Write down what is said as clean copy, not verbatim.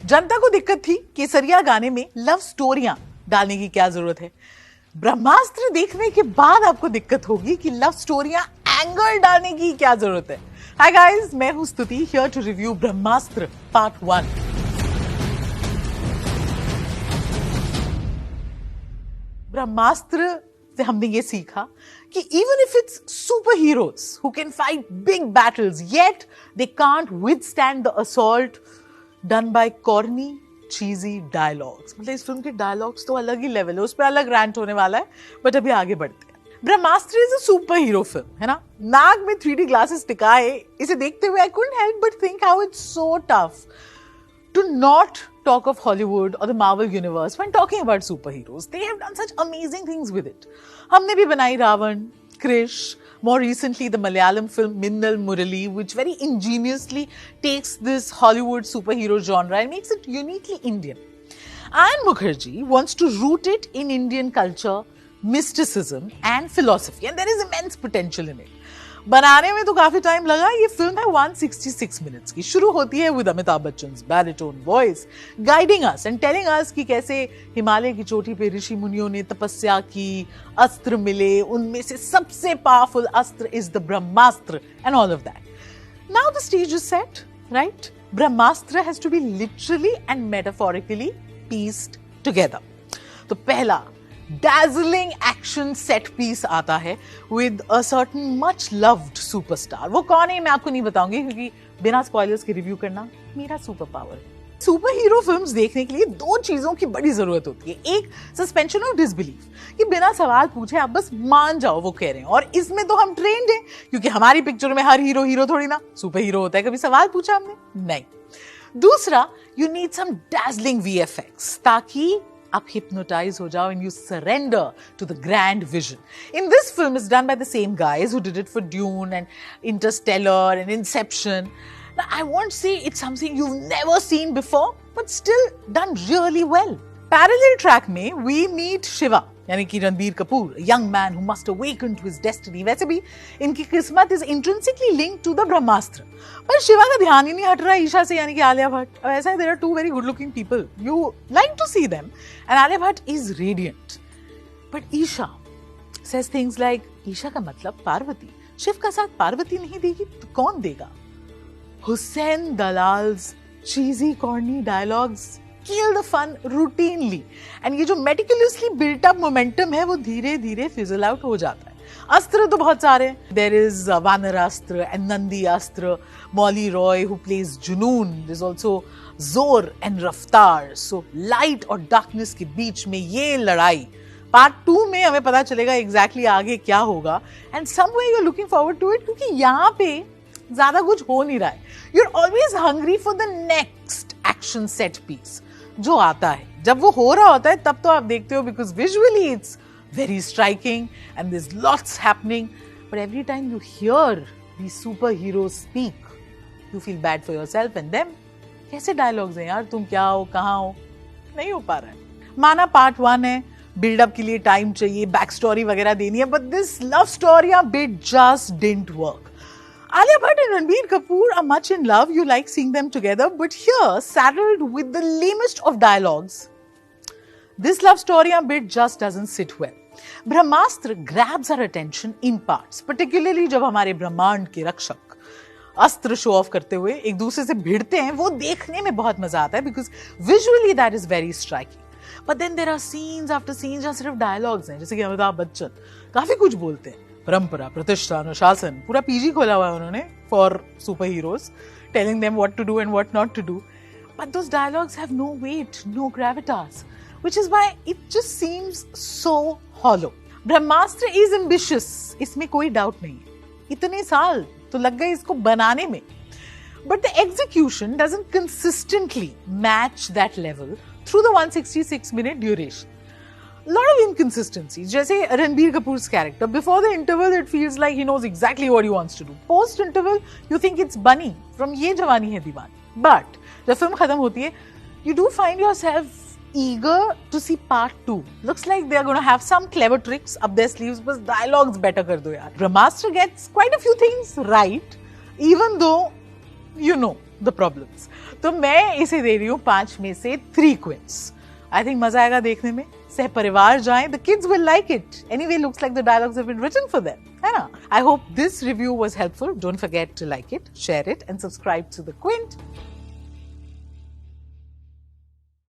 जनता को दिक्कत थी केसरिया गाने में लव स्टोरियां डालने की क्या जरूरत है। ब्रह्मास्त्र देखने के बाद आपको दिक्कत होगी कि लव स्टोरियां एंगर डालने की क्या जरूरत है। हाय गाइस, मैं हूं Stuti, here to review Brahmastra part 1। Brahmastra से हमने ये सीखा कि even if it's super heroes who can fight big battles, yet they can't withstand the assault done by corny cheesy dialogues. मतलब इस फिल्म के डायलॉग्स तो अलग ही लेवल है, उस पर अलग रैंट होने वाला है, बट अभी आगे बढ़ते हैं। Brahmastra is a super hero film, है ना। नाक में 3D ग्लासेस टिकाए इसे देखते हुए I couldn't help but think how it's so tough to not talk of Hollywood or the Marvel universe when talking about superheroes. They have done such amazing things with it. हमने भी बनाई Ravan, Krish, more recently the Malayalam film Minnal Murali, which very ingeniously takes this Hollywood superhero genre and makes it uniquely Indian. Ayan Mukherjee wants to root it in Indian culture, mysticism and philosophy, and there is immense potential in it. बनाने में तो काफी time लगा। ये film है 166 minutes की। शुरू होती है with Amitabh Bachchan baritone voice guiding us and telling us कि कैसे हिमालय की चोटी पे ऋषि मुनियों ने तपस्या की, अस्त्र मिले, उनमें से सबसे पावरफुल अस्त्र is the Brahmastra and all of that. Now the stage is set, right? Brahmastra has to be literally and metaphorically pieced together. तो पहला dazzling action set piece आता है with a certain much loved superstar। वो कौन है मैं आपको नहीं बताऊंगी क्योंकि बिना स्पॉयलर्स के रिव्यू करना मेरा सुपर पावर है। सुपर हीरो फिल्म्स देखने के लिए दो चीजों की बड़ी जरूरत होती है। एक, सस्पेंशन ऑफ डिसबिलीफ, कि बिना सवाल पूछे आप बस मान जाओ वो कह रहे हैं, और इसमें तो हम ट्रेंड हैं क्योंकि हमारी पिक्चर में हर हीरो थोड़ी ना सुपर हीरो होता है। कभी सवाल पूछा हमने? नहीं। दूसरा, you need some dazzling VFX ताकि आप hypnotize हो जाओ and you surrender to the grand vision. In this film, it's done by the same guys who did it for Dune and Interstellar and Inception. Now, I won't say it's something you've never seen before, but still done really well. Parallel track में we meet Shiva, यानी कि Ranbir Kapoor, a young man who must awaken to his destiny. वैसे भी इनकी किस्मत is intrinsically linked to the ब्रह्मास्त्र, पर शिवा का ध्यान ही नहीं हट रहा ईशा से, यानी कि आलिया भट्ट। अब ऐसा है, there are two very good looking people, you like to see them, and Alia Bhatt is radiant, but Isha says things like, Isha का मतलब पार्वती, शिव का साथ पार्वती नहीं देगी तो कौन देगा? Hussain दलाल्स cheesy corny dialogues kill the fun routinely, and ये जो meticulously built up momentum है वो धीरे धीरे fizzle out हो जाता है। अस्त्र तो बहुत सारे हैं। There is वानरास्त्र and नंदी अस्त्र, मौली रॉय who plays जुनून, there's also जोर and रफ्तार। So light और darkness के बीच में ये लड़ाई पार्ट 2 में हमें पता चलेगा exactly आगे क्या होगा, and somewhere you're looking forward to it क्योंकि यहाँ पे ज्यादा कुछ हो नहीं रहा है। You're always hungry for the next action set piece जो आता है। जब वो हो रहा होता है तब तो आप देखते हो because visually it's very striking and there's lots happening, but every time you hear these superheroes speak you feel bad for yourself and them। कैसे डायलॉग्स हैं यार, तुम क्या हो, कहाँ हो, नहीं हो पा रहा है। माना पार्ट 1 है, बिल्डअप के लिए टाइम चाहिए, बैक स्टोरी वगैरह देनी है, but this love story bit just didn't work। Alia Bhatt and Ranbir Kapoor are much in love. You like seeing them together, but here, saddled with the lamest of dialogues, this love story bit just doesn't sit well. Brahmastra grabs our attention in parts, particularly जब हमारे ब्रह्मांड के रक्षक अस्त्र show off करते हुए एक दूसरे से भिड़ते हैं। वो देखने में बहुत मजा आता है because visually that is very striking. But then there are scenes after scenes जहाँ सिर्फ dialogues हैं, जैसे कि अमिताभ बच्चन काफी कुछ बोलते हैं, परंपरा, प्रतिष्ठा, अनुशासन, पूरा पीजी खोला हुआ है उन्होंने for superheroes, telling them what to do and what not to do, but those dialogues have no weight, no gravitas, which is why it just seems so hollow. Brahmastra is ambitious, इसमें कोई doubt नहीं है। इतने साल तो लग गए इसको बनाने में, but the execution doesn't consistently match that level through the 166 minute duration. lot of inconsistencies, जैसे Ranbir कपूर's character, before the interval it feels like he knows exactly what he wants to do, post interval you think it's Bunny from ये जवानी है दीवानी, but जब film खत्म होती है you do find yourself eager to see part 2. Looks like they are going to have some clever tricks up their sleeves, but dialogues better कर दो यार। Brahmastra gets quite a few things right, even though you know the problems. तो मैं इसे दे रही हूँ 5 में से 3 क्विंट्स। आई थिंक मजा आएगा देखने में, सह परिवार जाएं, the kids will like it. Anyway, looks like the dialogues have been written for them, है ना? I hope this review was helpful. Don't forget to like it, share it and subscribe to the Quint.